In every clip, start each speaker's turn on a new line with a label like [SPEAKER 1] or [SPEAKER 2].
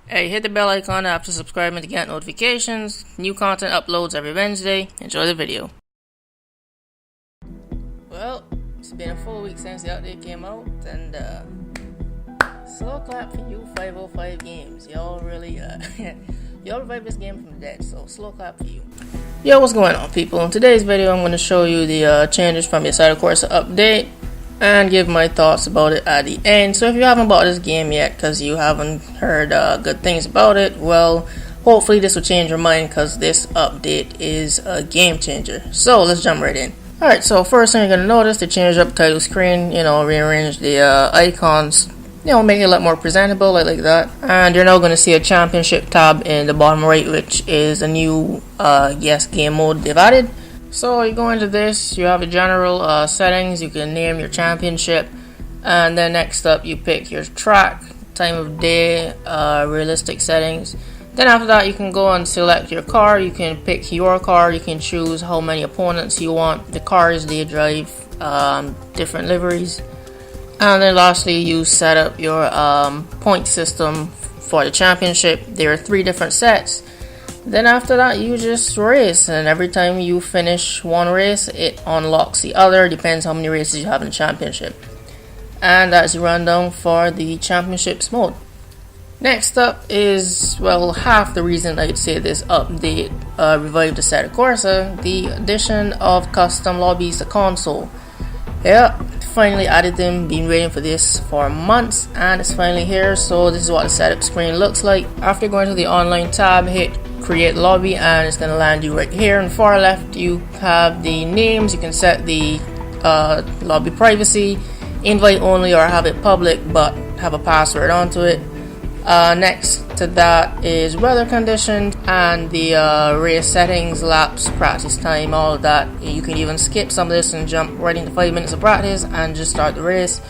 [SPEAKER 1] Hey, hit the bell icon after subscribing to get notifications. New content uploads every Wednesday. Enjoy the video. Well, it's been a full week since the update came out, and slow clap for you 505 games. Y'all really y'all revived this game from the dead, so slow clap for you. Yo, what's going on, people? In today's video, I'm going to show you the changes from the Assetto Corsa update and give my thoughts about it at the end. So if you haven't bought this game yet because you haven't heard good things about it, well, hopefully this will change your mind because this update is a game changer. So let's jump right in. Alright, so first thing you're going to notice, they changed up the title screen, rearrange the icons, make it a lot more presentable like that. And you're now going to see a championship tab in the bottom right, which is a new game mode they've added. So you go into this, you have the general settings, you can name your championship, and then next up you pick your track, time of day, realistic settings. Then after that you can go and select your car, you can pick your car, you can choose how many opponents you want, the cars they drive, different liveries. And then lastly you set up your point system for the championship. There are 3 different sets. Then after that you just race, and every time you finish one race it unlocks the other, depends how many races you have in the championship. And that's the rundown for the championships mode. Next up is, well, half the reason I'd say this update revived Assetto Corsa, the addition of custom lobbies to console. Yeah, finally added them, been waiting for this for months and it's finally here. So this is what the setup screen looks like. After going to the online tab, hit create lobby and it's going to land you right here. On the far left you have the names, you can set the lobby privacy, invite only or have it public but have a password onto it. Next to that is weather conditions and the race settings, laps, practice time, all of that. You can even skip some of this and jump right into 5 minutes of practice and just start the race.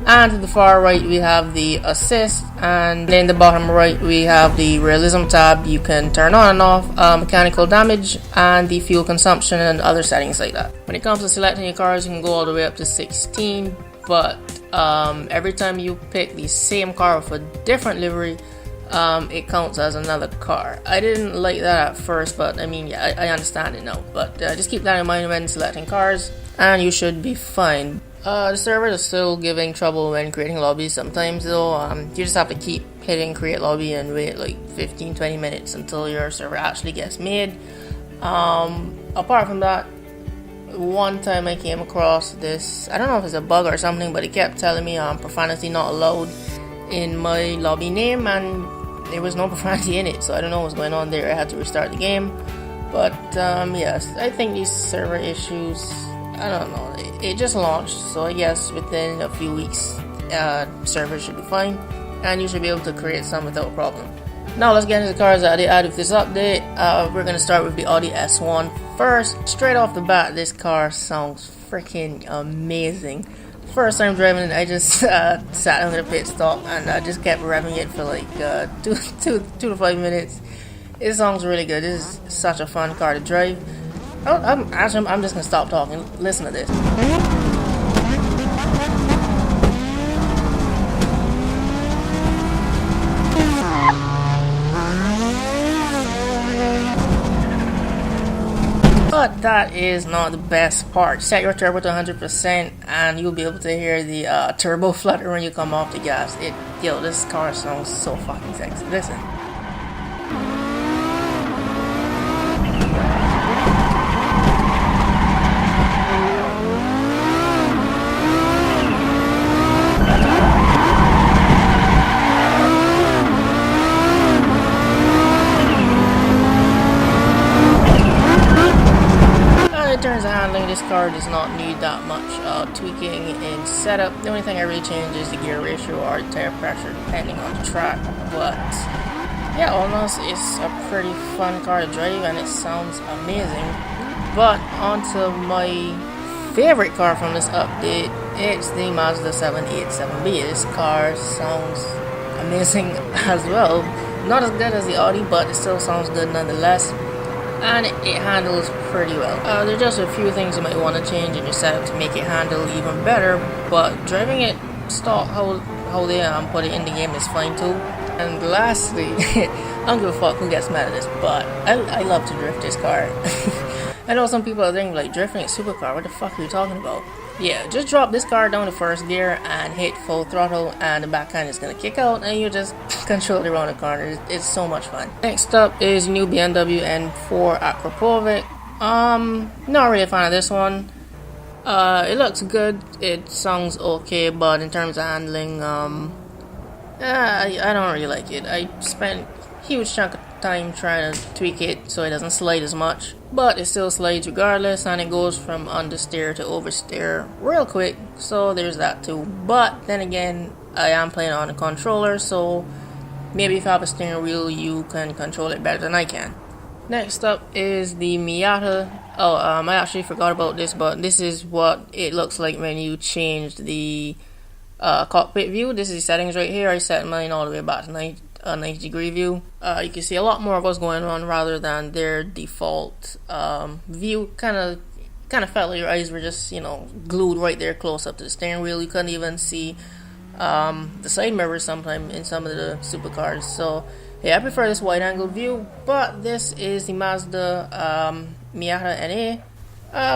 [SPEAKER 1] And to the far right we have the assist, and in the bottom right we have the realism tab. You can turn on and off mechanical damage and the fuel consumption and other settings like that. When it comes to selecting your cars, you can go all the way up to 16, but every time you pick the same car with a different livery, it counts as another car. I didn't like that at first, but I mean, yeah, I understand it now. But just keep that in mind when selecting cars and you should be fine. The servers are still giving trouble when creating lobbies sometimes though. You just have to keep hitting create lobby and wait like 15-20 minutes until your server actually gets made. Apart from that, one time I came across this, I don't know if it's a bug or something, but it kept telling me profanity not allowed in my lobby name, and there was no profanity in it, so I don't know what's going on there. I had to restart the game. But yes, I think these server issues, I don't know, it just launched, so I guess within a few weeks servers should be fine and you should be able to create some without a problem. Now let's get into the cars that they added with this update. We're going to start with the Audi S1 first. Straight off the bat, this car sounds freaking amazing. First time driving it, I just sat under the pit stop and I just kept revving it for like 2 to 5 minutes. It sounds really good. This is such a fun car to drive. I'm just going to stop talking. Listen to this. But that is not the best part. Set your turbo to 100% and you'll be able to hear the turbo flutter when you come off the gas. This car sounds so fucking sexy. Listen. In terms of handling, this car does not need that much tweaking in setup. The only thing I really change is the gear ratio or the tire pressure depending on the track. But yeah, almost it's a pretty fun car to drive and it sounds amazing. But onto my favorite car from this update, it's the Mazda 787B. This car sounds amazing as well. Not as good as the Audi, but it still sounds good nonetheless. And it handles pretty well. There's just a few things you might want to change in your setup to make it handle even better, but driving it stock how they put it in the game is fine too. And lastly, I don't give a fuck who gets mad at this, but I love to drift this car. I know some people are thinking like, drifting a supercar, what the fuck are you talking about? Yeah, just drop this car down to first gear and hit full throttle, and the backhand is gonna kick out and you just control it around the corner. It's so much fun. Next up is new BMW N4 Akrapovic. Not really a fan of this one. It looks good, it sounds okay, but in terms of handling, I don't really like it. I spent a huge chunk of time trying to tweak it so it doesn't slide as much, but it still slides regardless, and it goes from understeer to oversteer real quick, so there's that too. But then again, I am playing on a controller, so maybe if you have a steering wheel you can control it better than I can. Next up is the Miata. I actually forgot about this, but this is what it looks like when you change the cockpit view. This is the settings right here. I set mine all the way back to 90-degree view. You can see a lot more of what's going on rather than their default view. Kind of felt like your eyes were just, glued right there close up to the steering wheel. You couldn't even see the side mirrors sometimes in some of the supercars. So yeah, I prefer this wide-angle view, but this is the Mazda Miata NA.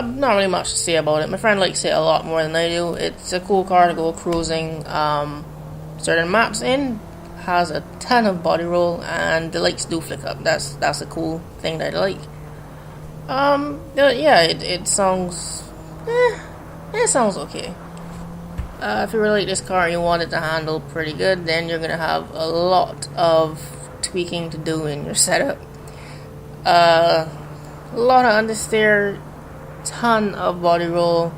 [SPEAKER 1] Not really much to say about it. My friend likes it a lot more than I do. It's a cool car to go cruising certain maps in. Has a ton of body roll, and the lights do flick up. That's a cool thing that I like. Yeah, it sounds it sounds okay. If you really like this car and you want it to handle pretty good, then you're gonna have a lot of tweaking to do in your setup. A lot of understeer, ton of body roll,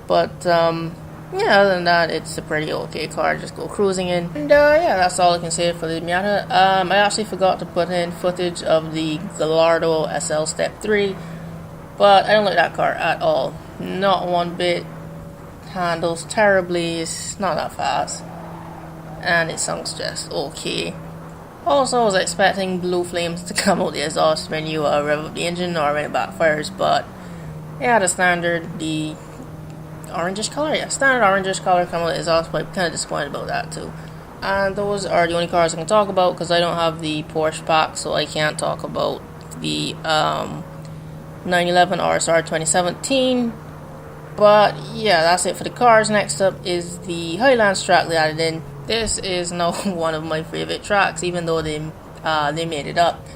[SPEAKER 1] but yeah, other than that, it's a pretty okay car. Just go cruising in, and yeah, that's all I can say for the Miata. I actually forgot to put in footage of the Gallardo SL Step 3, but I don't like that car at all. Not one bit. Handles terribly. It's not that fast, and it sounds just okay. Also, I was expecting blue flames to come out the exhaust when you rev up the engine or when it backfires, but yeah, the standard, the orangish color, standard orangish color come out the exhaust pipe. Kind of disappointed about that too. And those are the only cars I can talk about because I don't have the Porsche pack, so I can't talk about the 911 RSR 2017. But yeah, that's it for the cars. Next up is the Highline track they added in. This is now one of my favorite tracks, even though they made it up.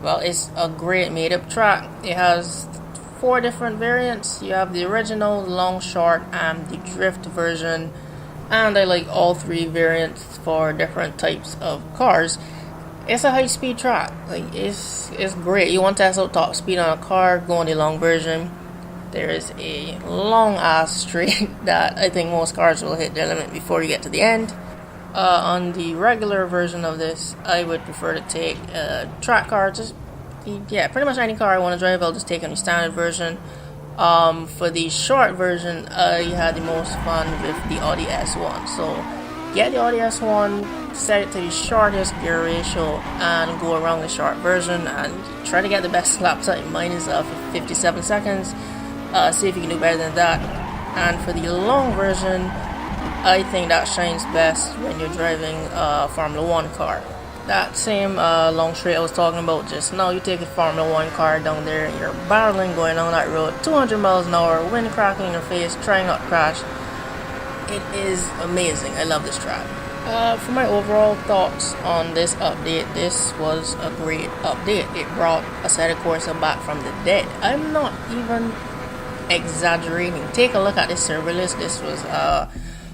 [SPEAKER 1] Well, it's a great made up track. It has 4 different variants. You have the original, long, short, and the drift version. And I like all 3 variants for different types of cars. It's a high speed track. Like it's great. You want to test out top speed on a car, go on the long version. There is a long ass straight that I think most cars will hit their limit before you get to the end. On the regular version of this, I would prefer to take a track car. Pretty much any car I want to drive, I'll just take on the standard version. For the short version, I had the most fun with the Audi S1. So get the Audi S1, set it to the shortest gear ratio, and go around the short version and try to get the best lap time. Mine is 57 seconds. See if you can do better than that. And for the long version, I think that shines best when you're driving a Formula 1 car. That same long straight I was talking about just now, you take a Formula 1 car down there and you're barreling going on that road, 200 miles an hour, wind cracking in your face, trying not to crash. It is amazing. I love this track. For my overall thoughts on this update, this was a great update. It brought Assetto Corsa back from the dead. I'm not even exaggerating. Take a look at this server list. This was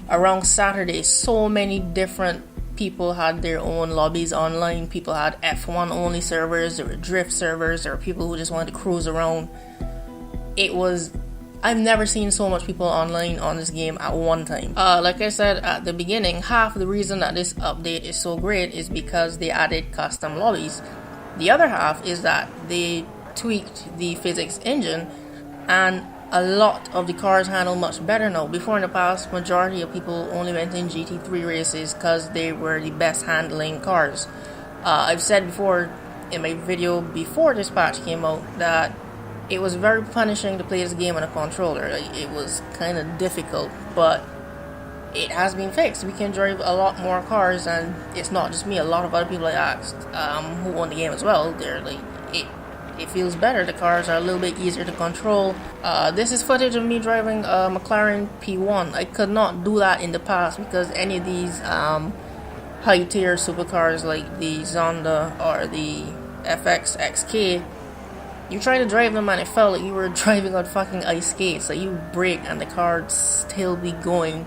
[SPEAKER 1] around Saturday. So many different people had their own lobbies online. People had F1 only servers, there were drift servers, there were people who just wanted to cruise around. I've never seen so much people online on this game at one time. Like I said at the beginning, half the reason that this update is so great is because they added custom lobbies. The other half is that they tweaked the physics engine, and a lot of the cars handle much better now. Before, in the past, majority of people only went in GT3 races because they were the best handling cars. I've said before in my video before this patch came out that it was very punishing to play this game on a controller. It was kind of difficult, but it has been fixed. We can drive a lot more cars, and it's not just me. A lot of other people I asked who own the game as well, they're like, it feels better. The cars are a little bit easier to control. This is footage of me driving a McLaren P1. I could not do that in the past because any of these high tier supercars like the Zonda or the FX XK, you try to drive them and it felt like you were driving on fucking ice skates. Like you brake and the car would still be going.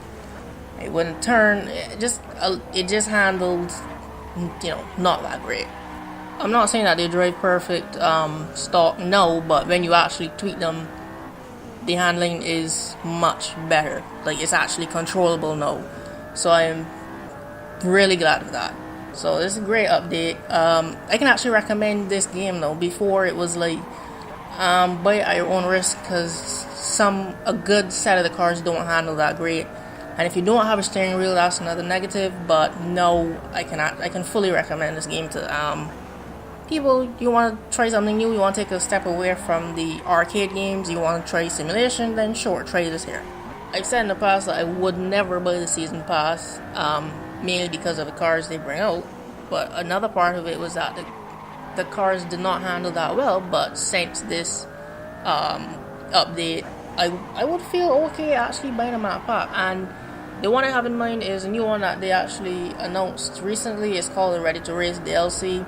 [SPEAKER 1] It wouldn't turn. It just handled, not that great. I'm not saying that they drive perfect stock, no, but when you actually tweak them, the handling is much better. Like it's actually controllable now. So I'm really glad of that. So this is a great update. I can actually recommend this game though. Before it was like buy it at your own risk because a good set of the cars don't handle that great. And if you don't have a steering wheel, that's another negative. But no, I can fully recommend this game to people. You want to try something new, you want to take a step away from the arcade games, you want to try simulation, then sure, try this here. I've said in the past that I would never buy the season pass, mainly because of the cars they bring out. But another part of it was that the cars did not handle that well. But since this update, I would feel okay actually buying them at pack. And the one I have in mind is a new one that they actually announced recently. It's called the Ready to Race DLC.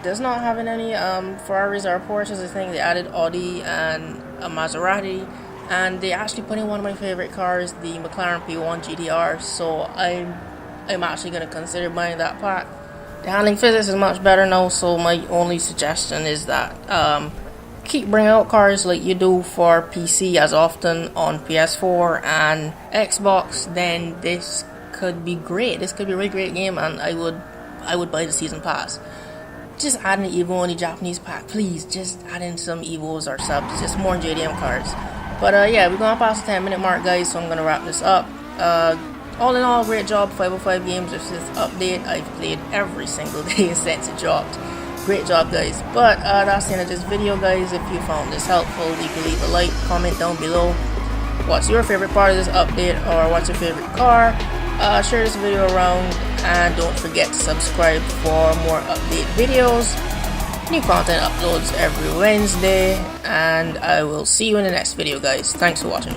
[SPEAKER 1] Does not have any Ferraris or Porsches. I think they added Audi and a Maserati, and they actually put in one of my favorite cars, the McLaren P1 GTR. So I'm actually going to consider buying that pack. The handling physics is much better now, so my only suggestion is that keep bringing out cars like you do for PC as often on PS4 and Xbox. Then this could be great. This could be a really great game, and I would buy the season pass. Just add an Evo in the Japanese pack, please. Just add in some Evos or subs, just more JDM cards. But yeah, we're going past the 10-minute mark, guys, so I'm going to wrap this up. All in all, great job, 505 games with this update. I've played every single day since it dropped. Great job, guys. But that's the end of this video, guys. If you found this helpful, you can leave a like, comment down below. What's your favorite part of this update, or what's your favorite car? Share this video around, and don't forget to subscribe for more update videos. New content uploads every Wednesday, and I will see you in the next video, guys. Thanks for watching.